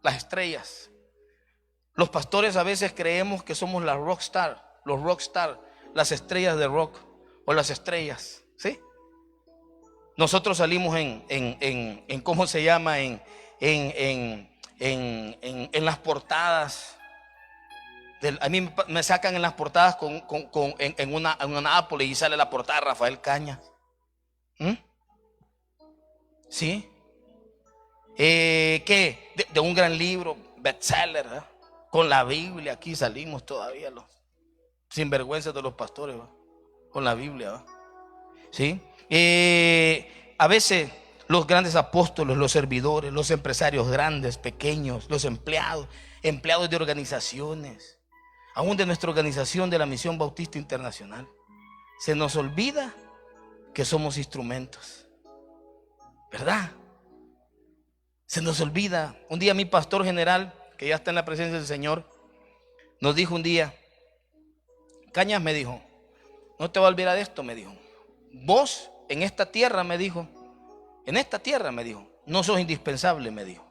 las estrellas. Los pastores a veces creemos que somos la rockstar, los rockstar, las estrellas de rock o las estrellas, ¿sí? Nosotros salimos en ¿cómo se llama? En las portadas. A mí me sacan en las portadas en una Apple y sale la portada de Rafael Cañas. ¿Mm? ¿Sí? ¿Qué? De un gran libro, bestseller, ¿eh? Con la Biblia, aquí salimos todavía los sinvergüenzas de los pastores, ¿va? Con la Biblia, ¿va? ¿Sí? A veces los grandes apóstoles, los servidores, los empresarios grandes, pequeños, los empleados de organizaciones, aún de nuestra organización de la Misión Bautista Internacional, se nos olvida que somos instrumentos, ¿verdad? Se nos olvida. Un día mi pastor general, que ya está en la presencia del Señor, nos dijo un día, Cañas, me dijo, no te va a olvidar de esto, me dijo. Vos en esta tierra, me dijo, no sos indispensable, me dijo.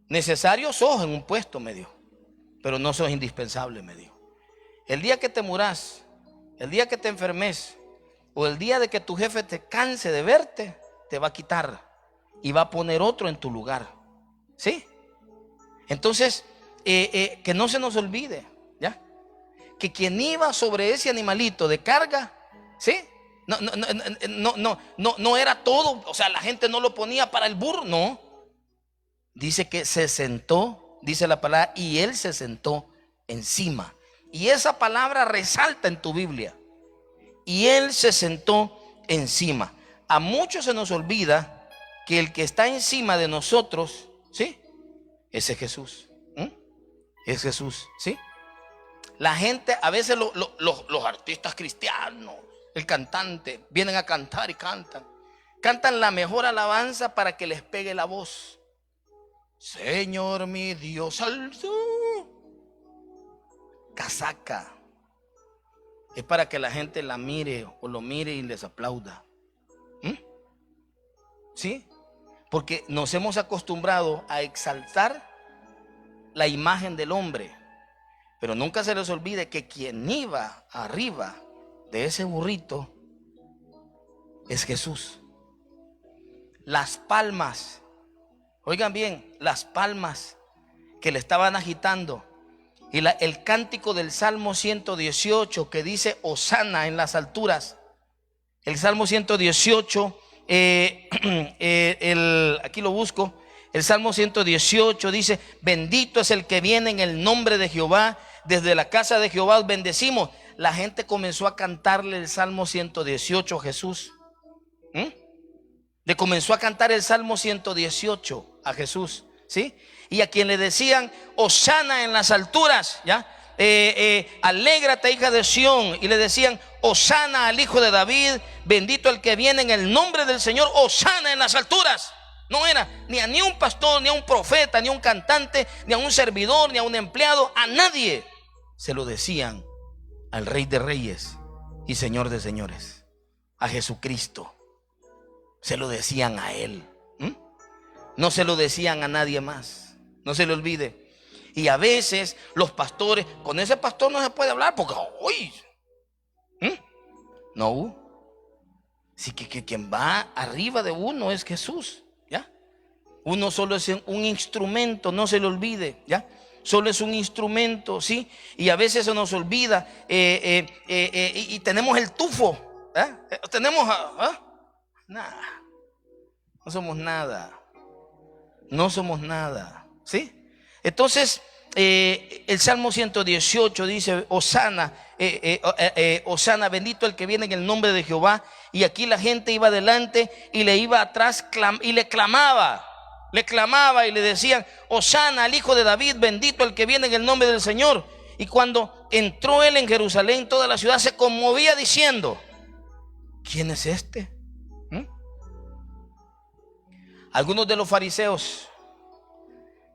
Necesario sos en un puesto, me dijo, pero no sos indispensable, me dijo. El día que te murás, el día que te enfermes, o el día de que tu jefe te canse de verte, te va a quitar y va a poner otro en tu lugar. ¿Sí? Entonces, que no se nos olvide, ¿ya? Que quien iba sobre ese animalito de carga, ¿sí? No era todo, o sea, la gente no lo ponía para el burro, no. Dice que se sentó, dice la palabra, y él se sentó encima. Y esa palabra resalta en tu Biblia. Y él se sentó encima. A muchos se nos olvida que el que está encima de nosotros, ¿sí? Ese es Jesús. Es Jesús, ¿sí? La gente, a veces los artistas cristianos, el cantante, vienen a cantar y cantan. Cantan la mejor alabanza para que les pegue la voz. Señor mi Dios, casaca. Es para que la gente la mire o lo mire y les aplauda. ¿Sí? Porque nos hemos acostumbrado a exaltar la imagen del hombre. Pero nunca se les olvide que quien iba arriba de ese burrito es Jesús. Las palmas, oigan bien, las palmas que le estaban agitando y el cántico del Salmo 118 que dice Hosana en las alturas. El Salmo 118, aquí lo busco. El Salmo 118 dice: bendito es el que viene en el nombre de Jehová. Desde la casa de Jehová os bendecimos. La gente comenzó a cantarle el Salmo 118 a Jesús. Le comenzó a cantar el Salmo 118 a Jesús, ¿sí? Y a quien le decían Hosana en las alturas, ¿ya? Alégrate, hija de Sión. Y le decían Hosana al hijo de David. Bendito el que viene en el nombre del Señor. Hosana en las alturas. No era ni a un pastor, ni a un profeta, ni a un cantante, ni a un servidor, ni a un empleado, a nadie. Se lo decían al Rey de Reyes y Señor de Señores, a Jesucristo. Se lo decían a Él. No se lo decían a nadie más. No se le olvide. Y a veces los pastores, con ese pastor no se puede hablar porque hoy no. Sí, que quien va arriba de uno es Jesús, ¿ya? Uno solo es un instrumento, no se le olvide, ¿ya? Solo es un instrumento, ¿sí? Y a veces se nos olvida y tenemos el tufo, tenemos nada. No somos nada. No somos nada, ¿sí? Entonces, el Salmo 118 dice: Hosana, Hosana, bendito el que viene en el nombre de Jehová. Y aquí la gente iba adelante y le iba atrás y le clamaba y le decían: Hosana al hijo de David, bendito el que viene en el nombre del Señor. Y cuando entró él en Jerusalén, toda la ciudad se conmovía diciendo: ¿quién es este? Algunos de los fariseos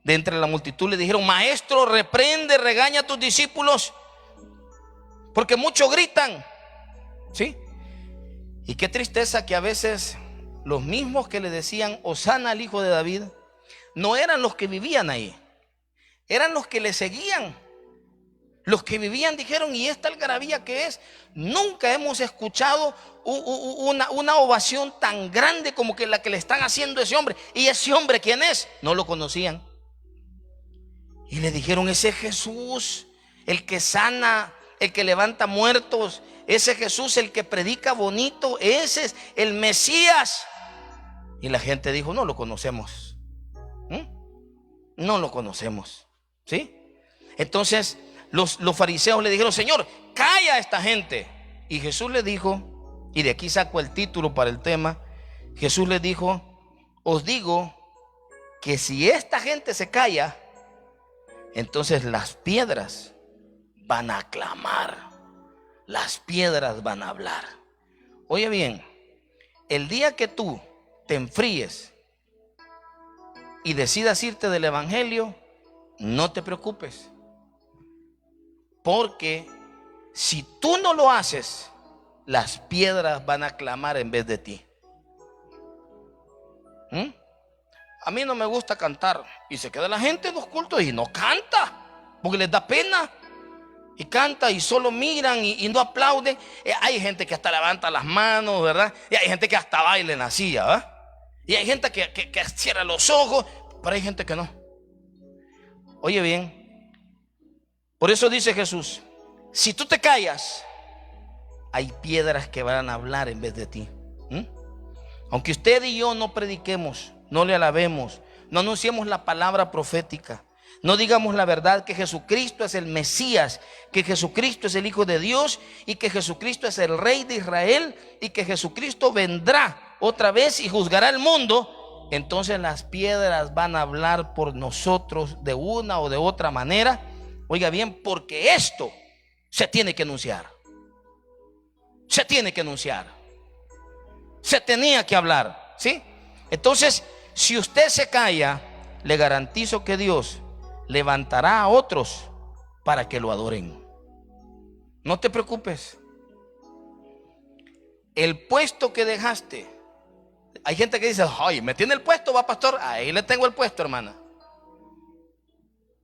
de entre la multitud le dijeron: maestro, reprende, regaña a tus discípulos, porque muchos gritan. ¿Sí? Y qué tristeza que a veces los mismos que le decían Hosana al hijo de David no eran los que vivían ahí, eran los que le seguían. Los que vivían dijeron: ¿y esta algarabía qué es? Nunca hemos escuchado una ovación tan grande como que la que le están haciendo a ese hombre. ¿Y ese hombre quién es? No lo conocían. Y le dijeron: ese Jesús, el que sana, el que levanta muertos, ese Jesús, el que predica bonito, ese es el Mesías. Y la gente dijo: no lo conocemos. No lo conocemos. ¿Sí? Entonces los fariseos le dijeron: Señor, calla a esta gente. Y Jesús le dijo, y de aquí saco el título para el tema, Jesús les dijo: os digo que si esta gente se calla, entonces las piedras van a clamar, las piedras van a hablar. Oye bien, el día que tú te enfríes y decidas irte del evangelio, no te preocupes, porque si tú no lo haces, las piedras van a clamar en vez de ti. A mí no me gusta cantar, y se queda la gente en los cultos y no canta porque les da pena, y canta y solo miran y no aplauden. Hay gente que hasta levanta las manos, ¿verdad? Y hay gente que hasta baila en la silla, ¿verdad? Y hay gente que cierra los ojos, pero hay gente que no. Oye bien, por eso dice Jesús: si tú te callas, hay piedras que van a hablar en vez de ti. Aunque usted y yo no prediquemos, no le alabemos, no anunciemos la palabra profética, no digamos la verdad que Jesucristo es el Mesías, que Jesucristo es el Hijo de Dios y que Jesucristo es el Rey de Israel y que Jesucristo vendrá otra vez y juzgará el mundo, entonces las piedras van a hablar por nosotros de una o de otra manera. Oiga bien, porque esto se tiene que anunciar. Se tiene que anunciar. Se tenía que hablar, ¿sí? Entonces, si usted se calla, le garantizo que Dios levantará a otros para que lo adoren. No te preocupes. El puesto que dejaste, hay gente que dice: ay, ¿me tiene el puesto, va, pastor? Ahí le tengo el puesto, hermana.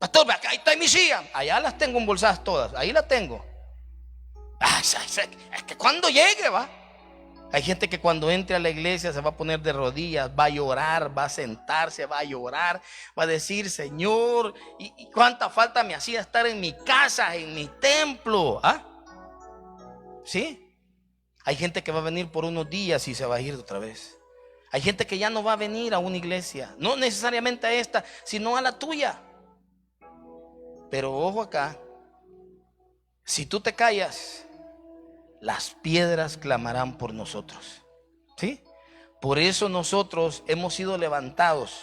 Pastor, acá está mi silla. Allá las tengo embolsadas todas, ahí las tengo. Es que cuando llegue, va. Hay gente que cuando entre a la iglesia se va a poner de rodillas, va a llorar, va a sentarse, va a llorar, va a decir: Señor, ¿y cuánta falta me hacía estar en mi casa, en mi templo? ¿Sí? Hay gente que va a venir por unos días y se va a ir otra vez. Hay gente que ya no va a venir a una iglesia, no necesariamente a esta, sino a la tuya. Pero ojo acá, si tú te callas, las piedras clamarán por nosotros. ¿Sí? Por eso nosotros hemos sido levantados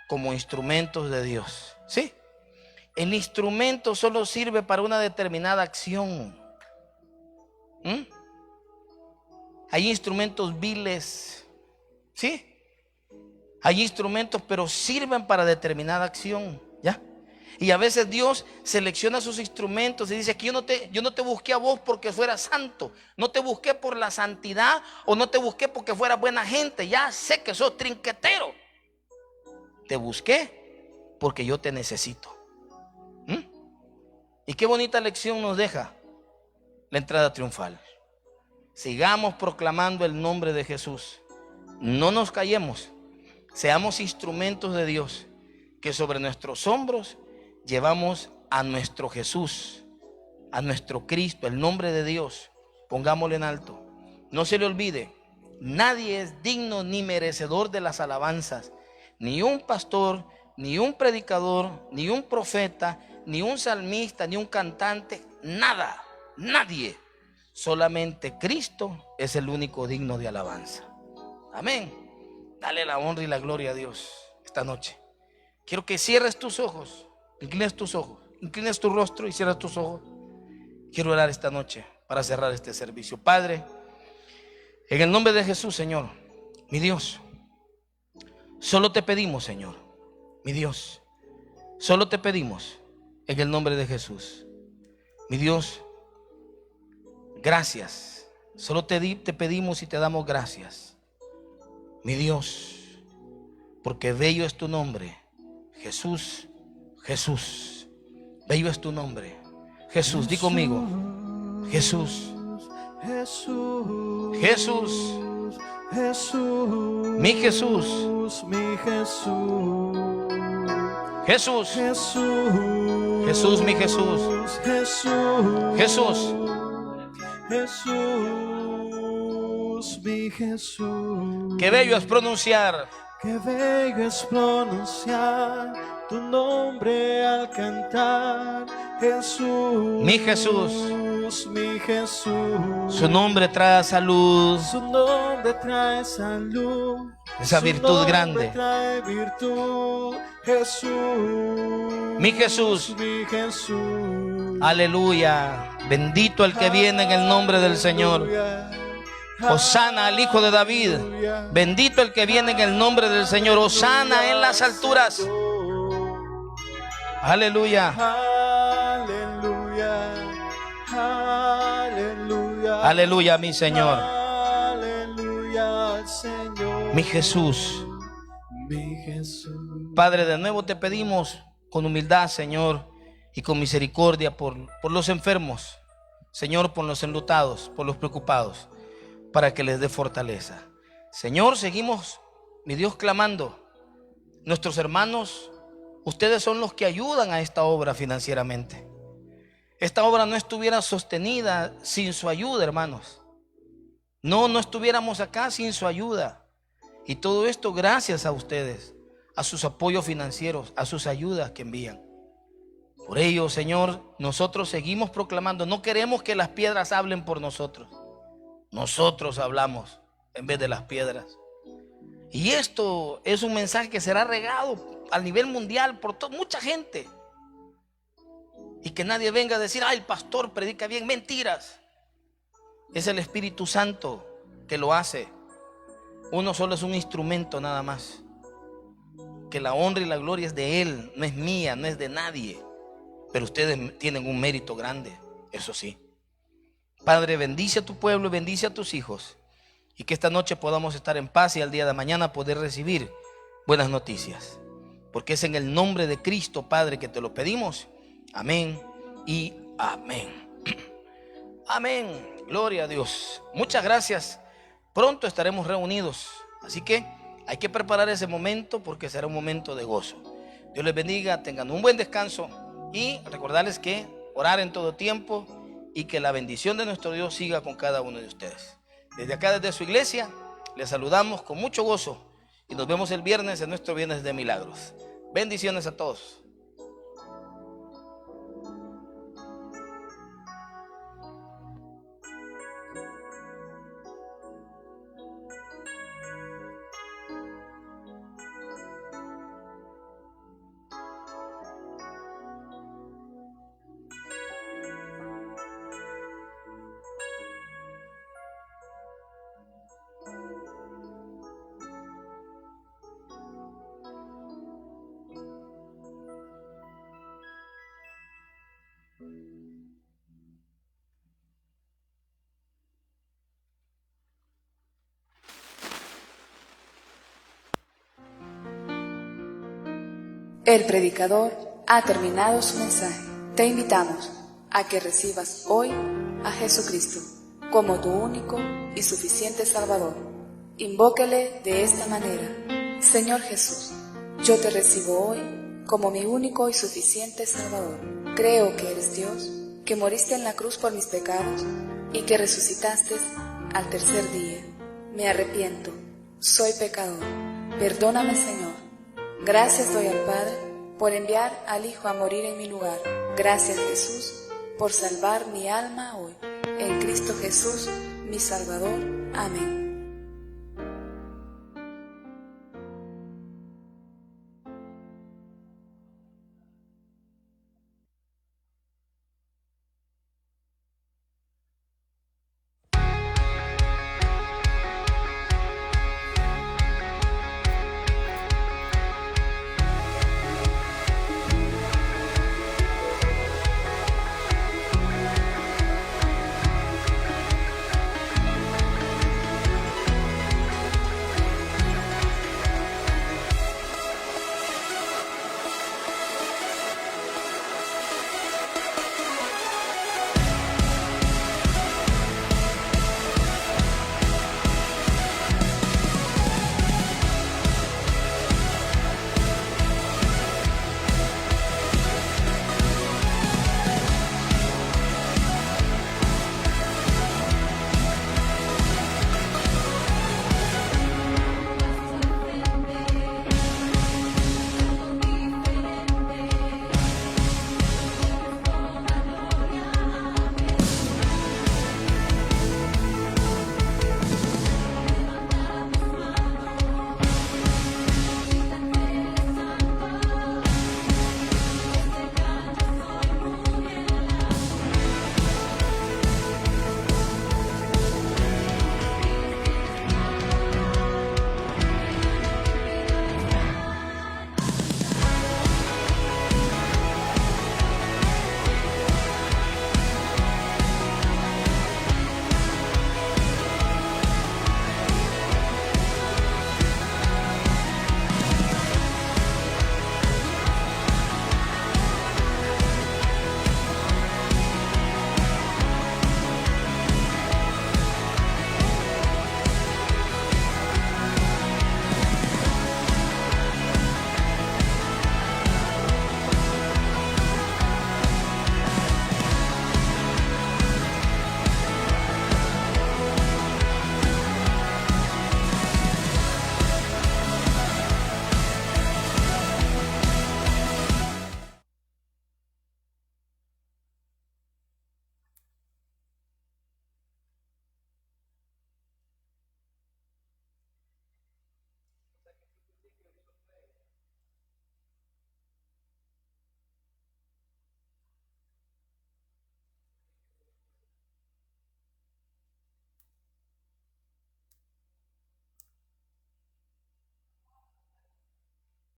como instrumentos de Dios. ¿Sí? El instrumento solo sirve para una determinada acción. Hay instrumentos viles. ¿Sí? Hay instrumentos, pero sirven para determinada acción. ¿Ya? Y a veces Dios selecciona sus instrumentos y dice: que yo no te busqué a vos porque fueras santo, no te busqué por la santidad, o no te busqué porque fueras buena gente. Ya sé que sos trinquetero. Te busqué porque yo te necesito. Y qué bonita lección nos deja la entrada triunfal. Sigamos proclamando el nombre de Jesús. No nos callemos. Seamos instrumentos de Dios, que sobre nuestros hombros llevamos a nuestro Jesús, a nuestro Cristo, el nombre de Dios. Pongámoslo en alto. No se le olvide: nadie es digno ni merecedor de las alabanzas, ni un pastor, ni un predicador, ni un profeta, ni un salmista, ni un cantante, nada, nadie. Solamente Cristo es el único digno de alabanza. Amén. Dale la honra y la gloria a Dios esta noche. Quiero que cierres tus ojos, inclines tu rostro y cierres tus ojos. Quiero orar esta noche para cerrar este servicio. Padre, en el nombre de Jesús, Señor, mi Dios, solo te pedimos, Señor, mi Dios, solo te pedimos en el nombre de Jesús, mi Dios, gracias. Solo te pedimos y te damos gracias, mi Dios, porque bello es tu nombre, Jesús, Jesús, bello es tu nombre, Jesús. Di conmigo, Jesús, Jesús, Jesús, Jesús, mi Jesús, mi Jesús, Jesús, Jesús, Jesús, mi Jesús, Jesús, Jesús, Jesús, mi Jesús. qué bello es pronunciar, Qué bello es pronunciar tu nombre al cantar, Jesús, mi Jesús. mi Jesús. Su nombre trae salud, Su nombre trae salud, esa su virtud nombre grande. trae virtud, Jesús, Mi Jesús. mi Jesús. Aleluya. Bendito el que viene en el nombre del Señor. Hosana al Hijo de David. Bendito el que viene en el nombre del Señor. Hosana en las alturas. Aleluya. Aleluya, aleluya, Aleluya, mi Señor. aleluya, Señor, Mi Jesús. mi Jesús. Padre, de nuevo te pedimos con humildad, Señor, y con misericordia por los enfermos, Señor, por los enlutados, por los preocupados, para que les dé fortaleza. Señor, seguimos, mi Dios, clamando. Nuestros hermanos, ustedes son los que ayudan a esta obra financieramente. Esta obra no estuviera sostenida sin su ayuda, hermanos. No estuviéramos acá sin su ayuda. Y todo esto gracias a ustedes, a sus apoyos financieros, a sus ayudas que envían. Por ello, Señor, nosotros seguimos proclamando. No queremos que las piedras hablen por nosotros. Nosotros hablamos en vez de las piedras. Y esto es un mensaje que será regado a nivel mundial por mucha gente. Y que nadie venga a decir, el pastor predica bien. Mentiras. Es el Espíritu Santo que lo hace. Uno solo es un instrumento nada más. Que la honra y la gloria es de Él, no es mía, no es de nadie. Pero ustedes tienen un mérito grande, eso sí. Padre, bendice a tu pueblo y bendice a tus hijos. Y que esta noche podamos estar en paz y al día de mañana poder recibir buenas noticias. Porque es en el nombre de Cristo, Padre, que te lo pedimos. Amén y amén. Amén. Gloria a Dios. Muchas gracias. Pronto estaremos reunidos. Así que hay que preparar ese momento porque será un momento de gozo. Dios les bendiga, tengan un buen descanso y recordarles que orar en todo tiempo y que la bendición de nuestro Dios siga con cada uno de ustedes. Desde acá, desde su iglesia, les saludamos con mucho gozo y nos vemos el viernes en nuestro Viernes de Milagros. Bendiciones a todos. El predicador ha terminado su mensaje. Te invitamos a que recibas hoy a Jesucristo como tu único y suficiente Salvador. Invóquele de esta manera: Señor Jesús, yo te recibo hoy como mi único y suficiente Salvador. Creo que eres Dios, que moriste en la cruz por mis pecados y que resucitaste al tercer día. Me arrepiento, soy pecador. Perdóname, Señor. Gracias doy al Padre por enviar al Hijo a morir en mi lugar. Gracias, Jesús, por salvar mi alma hoy. En Cristo Jesús, mi Salvador. Amén.